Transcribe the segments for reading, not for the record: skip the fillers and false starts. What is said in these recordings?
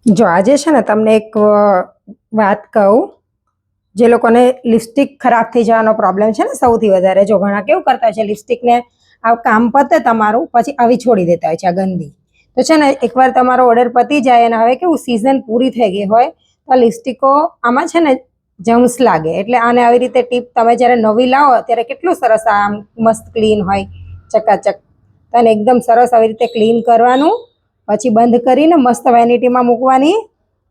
જો આજે છે ને તમને એક વાત કહું, જે લોકોને લિપસ્ટિક ખરાબ થઈ જવાનો પ્રોબ્લેમ છે ને સૌથી વધારે, જો ઘણા કેવું કરતા હોય છે લિપસ્ટિકને આ કામ પતે તમારું પછી આવી છોડી દેતા હોય છે આ ગંદી. તો છે ને એકવાર તમારો ઓર્ડર પતી જાય અને હવે કેવું સિઝન પૂરી થઈ ગઈ હોય તો લિપસ્ટિકો આમાં છે ને જમ્સ લાગે, એટલે આને આવી રીતે ટીપ તમે જ્યારે નવી લાવો ત્યારે કેટલું સરસ આમ મસ્ત ક્લીન હોય ચકાચક. તો એને એકદમ સરસ આવી રીતે ક્લીન કરવાનું, પછી બંધ કરીને મસ્ત વેનિટીમાં મૂકવાની.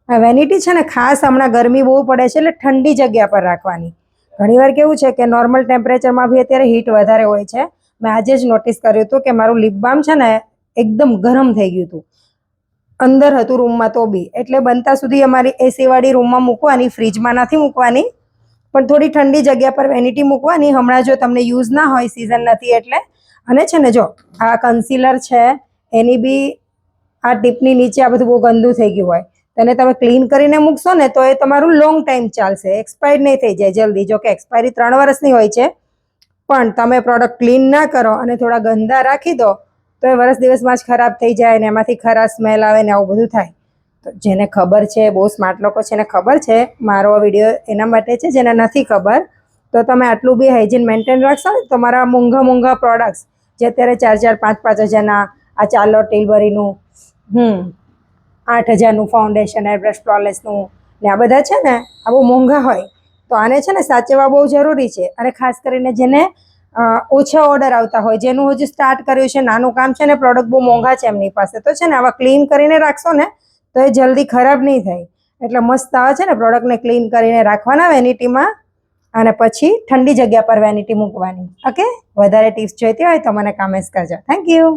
આ વેનિટી છે ને ખાસ હમણાં ગરમી બહુ પડે છે એટલે ઠંડી જગ્યા પર રાખવાની. ઘણીવાર કેવું છે કે નોર્મલ ટેમ્પરેચરમાં બી અત્યારે હીટ વધારે હોય છે. મેં આજે જ નોટિસ કર્યું હતું કે મારું લિપ બામ છે ને એકદમ ગરમ થઈ ગયું હતું, અંદર હતું રૂમમાં તો બી. એટલે બનતા સુધી અમારી એસી વાળી રૂમમાં મૂકવાની, ફ્રીજમાં નથી મૂકવાની, પણ થોડી ઠંડી જગ્યા પર વેનિટી મૂકવાની. હમણાં જો તમને યુઝ ના હોય, સિઝન નથી એટલે. અને છે ને જો આ કન્સીલર છે એની બી આ ટીપની નીચે આ બધું બહુ ગંદુ થઈ ગયું હોય, તેને તમે ક્લીન કરીને મૂકશો ને તો એ તમારું લોંગ ટાઈમ ચાલશે, એક્સપાયર નહીં થઈ જાય જલ્દી. જો કે એક્સપાયરી 3 વર્ષની હોય છે, પણ તમે પ્રોડક્ટ ક્લીન ના કરો અને થોડા ગંદા રાખી દો તો એ વર્ષ દિવસમાં જ ખરાબ થઈ જાય ને એમાંથી ખરાબ સ્મેલ આવે ને આવું બધું થાય. તો જેને ખબર છે, બહુ સ્માર્ટ લોકો છે એને ખબર છે, મારો વિડીયો એના માટે છે. જેને નથી ખબર તો તમે આટલું બી હાઇજીન મેન્ટેન રાખશો ને, તમારા મોંઘા મોંઘા પ્રોડક્ટ્સ જે અત્યારે 4,000 5,000 હજારના, આ ચાર્લોટ ટિલબરીનું 8,000નું ફાઉન્ડેશન, એરબ્રશ ફ્લોલેસનું ને આ બધા છે ને આ બહુ મોંઘા હોય, તો આને છે ને સાચવવા બહુ જરૂરી છે. અને ખાસ કરીને જેને ઓછા ઓર્ડર આવતા હોય, જેનું હજુ સ્ટાર્ટ કર્યું છે, નાનું કામ છે ને પ્રોડક્ટ બહુ મોંઘા છે એમની પાસે, તો છે ને આવા ક્લીન કરીને રાખશો ને તો એ જલ્દી ખરાબ નહીં થાય. એટલે મસ્ત આવે છે ને પ્રોડક્ટને ક્લીન કરીને રાખવાના વેનિટીમાં, અને પછી ઠંડી જગ્યા પર વેનિટી મૂકવાની. ઓકે, વધારે ટિપ્સ જોઈતી હોય તો મને કમેન્ટ કરજો. Thank you.